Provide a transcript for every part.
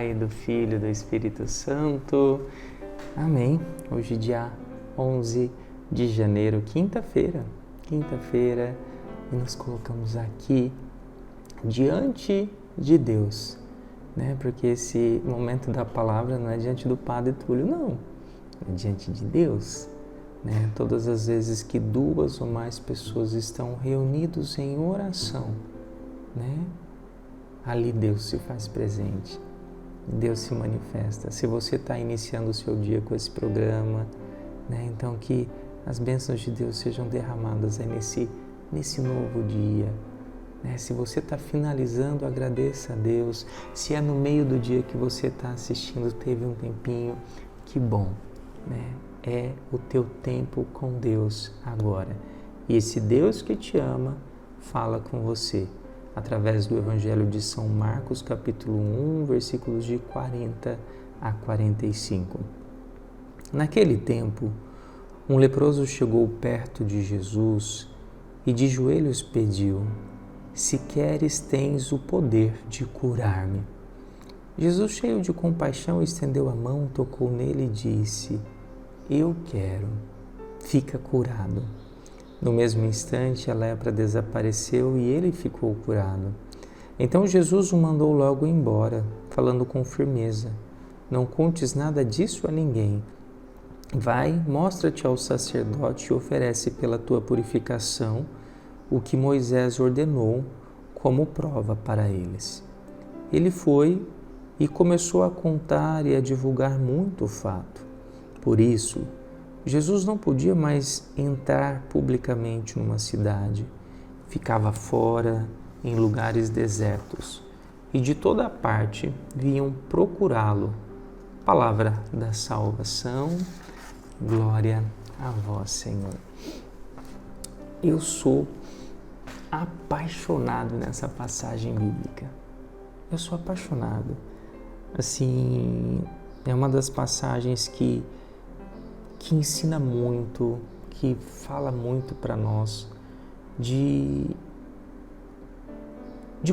Pai, do Filho e do Espírito Santo. Amém. Hoje, dia 11 de janeiro, quinta-feira, e nos colocamos aqui diante de Deus, né? Porque esse momento da palavra não é diante do Padre Túlio, não. É diante de Deus, né? Todas as vezes que duas ou mais pessoas estão reunidos em oração, né? Ali Deus se faz presente, Deus se manifesta. Se você está iniciando o seu dia com esse programa, né, então que as bênçãos de Deus sejam derramadas aí nesse novo dia. Né? Se você está finalizando, agradeça a Deus. Se é no meio do dia que você está assistindo, teve um tempinho, que bom. Né? É o teu tempo com Deus agora. E esse Deus que te ama, fala com você através do Evangelho de São Marcos, capítulo 1, versículos de 40 a 45. Naquele tempo, um leproso chegou perto de Jesus e de joelhos pediu: "Se queres, tens o poder de curar-me." Jesus, cheio de compaixão, estendeu a mão, tocou nele e disse: "Eu quero, fica curado." No mesmo instante, a lepra desapareceu e ele ficou curado. Então Jesus o mandou logo embora, falando com firmeza: "Não contes nada disso a ninguém. Vai, mostra-te ao sacerdote e oferece pela tua purificação o que Moisés ordenou como prova para eles." Ele foi e começou a contar e a divulgar muito o fato. Por isso, Jesus não podia mais entrar publicamente numa cidade. Ficava fora, em lugares desertos, e de toda parte vinham procurá-lo. Palavra da salvação, glória a vós, Senhor. Eu sou apaixonado nessa passagem bíblica. Eu sou apaixonado. Assim, é uma das passagens que ensina muito, que fala muito para nós de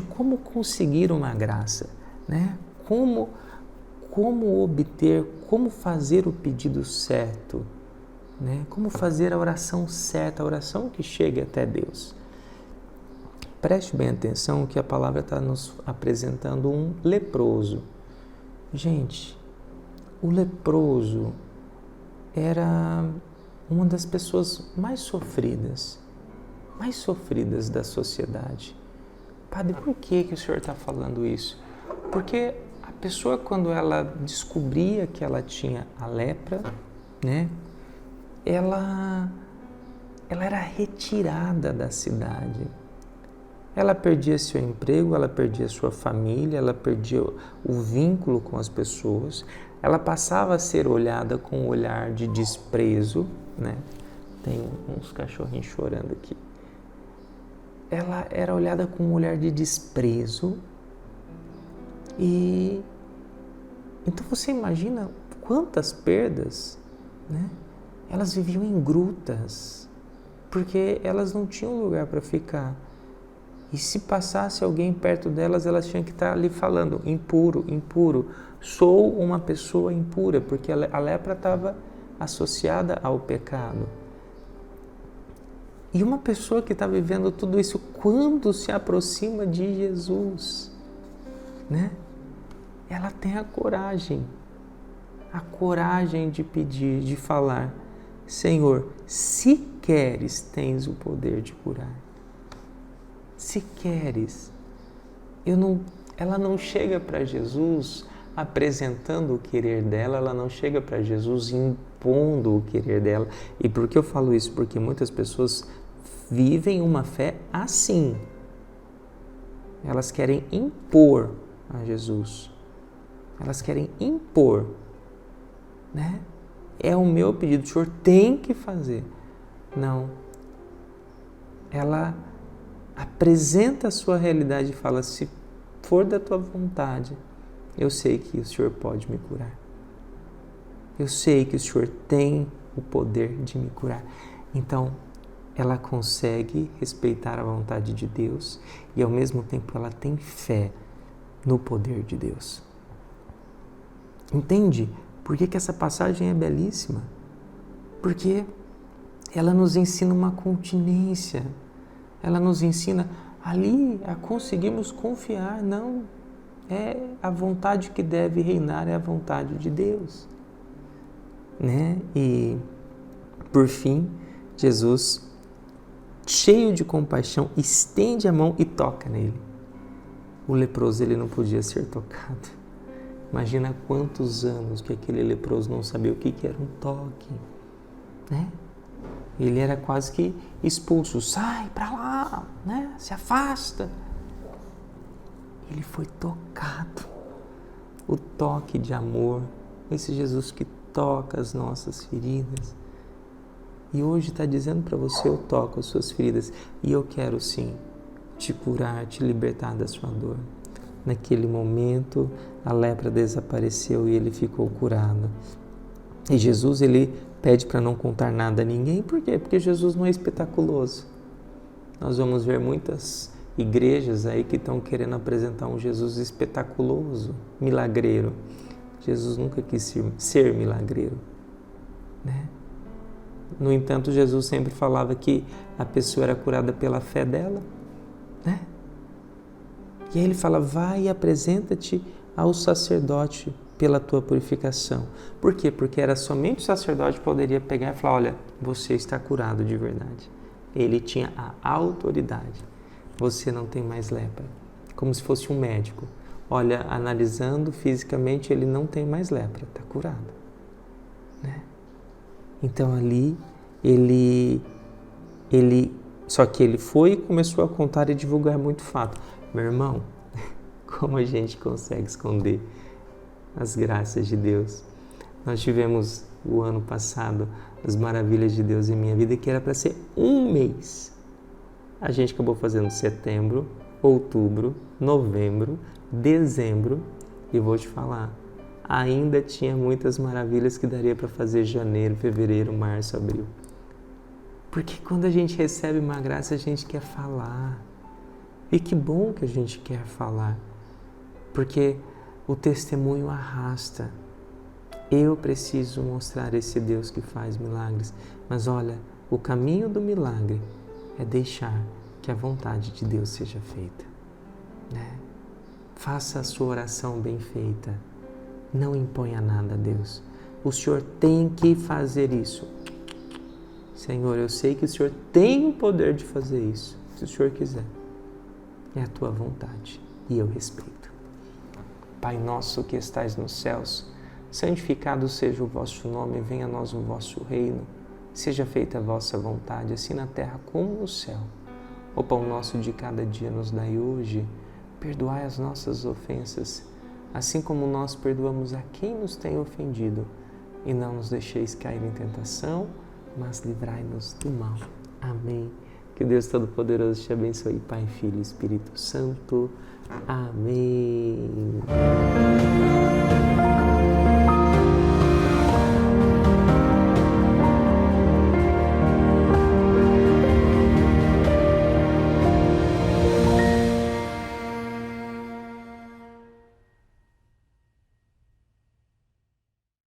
como conseguir uma graça, né? Como obter, como fazer o pedido certo, né? Como fazer a oração certa, a oração que chegue até Deus. Preste bem atenção que a palavra está nos apresentando um leproso. Gente, o leproso era uma das pessoas mais sofridas da sociedade. Padre, por que o senhor está falando isso? Porque a pessoa, quando ela descobria que ela tinha a lepra, né, ela era retirada da cidade. Ela perdia seu emprego, ela perdia sua família, ela perdia o vínculo com as pessoas, ela passava a ser olhada com um olhar de desprezo, né? Tem uns cachorrinhos chorando aqui. Ela era olhada com um olhar de desprezo e então você imagina quantas perdas, né? Elas viviam em grutas, porque elas não tinham lugar para ficar. E se passasse alguém perto delas, elas tinham que estar ali falando: impuro, impuro, sou uma pessoa impura, porque a lepra estava associada ao pecado. E uma pessoa que está vivendo tudo isso, quando se aproxima de Jesus, né? Ela tem a coragem de pedir, de falar: Senhor, se queres, tens o poder de curar. Se queres. Ela não chega para Jesus apresentando o querer dela, ela não chega para Jesus impondo o querer dela. E por que eu falo isso? Porque muitas pessoas vivem uma fé assim. Elas querem impor a Jesus. Elas querem impor, né? É o meu pedido, o senhor tem que fazer. Não. Ela apresenta a sua realidade e fala: se for da tua vontade, eu sei que o Senhor pode me curar. Eu sei que o Senhor tem o poder de me curar. Então, ela consegue respeitar a vontade de Deus e, ao mesmo tempo, ela tem fé no poder de Deus. Entende? Por que essa passagem é belíssima? Porque ela nos ensina uma continência. Ela nos ensina ali a conseguirmos confiar, não é a vontade que deve reinar, é a vontade de Deus, né? E por fim, Jesus, cheio de compaixão, estende a mão e toca nele. O leproso, ele não podia ser tocado. Imagina quantos anos que aquele leproso não sabia o que era um toque, né? Ele era quase que expulso. Sai para lá, né? Se afasta. Ele foi tocado. O toque de amor. Esse Jesus que toca as nossas feridas. E hoje está dizendo para você, eu toco as suas feridas. E eu quero sim te curar, te libertar da sua dor. Naquele momento, a lepra desapareceu e ele ficou curado. E Jesus, ele pede para não contar nada a ninguém. Por quê? Porque Jesus não é espetaculoso. Nós vamos ver muitas igrejas aí que estão querendo apresentar um Jesus espetaculoso, milagreiro. Jesus nunca quis ser milagreiro, né? No entanto, Jesus sempre falava que a pessoa era curada pela fé dela, né? E aí ele fala, vai e apresenta-te ao sacerdote pela tua purificação. Por quê? Porque era somente o sacerdote que poderia pegar e falar, olha, você está curado de verdade. Ele tinha a autoridade. Você não tem mais lepra. Como se fosse um médico. Olha, analisando fisicamente, ele não tem mais lepra, está curado, né? Então ali, só que ele foi e começou a contar e divulgar muito fato. Meu irmão, como a gente consegue esconder as graças de Deus? Nós tivemos o ano passado as maravilhas de Deus em minha vida, que era para ser um mês. A gente acabou fazendo setembro, outubro, novembro, dezembro, e vou te falar, ainda tinha muitas maravilhas que daria para fazer janeiro, fevereiro, março, abril. Porque quando a gente recebe uma graça, a gente quer falar. E que bom que a gente quer falar, porque o testemunho arrasta. Eu preciso mostrar esse Deus que faz milagres. Mas olha, o caminho do milagre é deixar que a vontade de Deus seja feita, né? Faça a sua oração bem feita. Não imponha nada a Deus. O Senhor tem que fazer isso. Senhor, eu sei que o Senhor tem o poder de fazer isso, se o Senhor quiser. É a tua vontade e eu respeito. Pai nosso que estais nos céus, santificado seja o vosso nome, venha a nós o vosso reino, seja feita a vossa vontade, assim na terra como no céu. O pão nosso de cada dia nos dai hoje, perdoai as nossas ofensas, assim como nós perdoamos a quem nos tem ofendido, e não nos deixeis cair em tentação, mas livrai-nos do mal. Amém. Que Deus Todo-Poderoso te abençoe, Pai, Filho e Espírito Santo. Amém.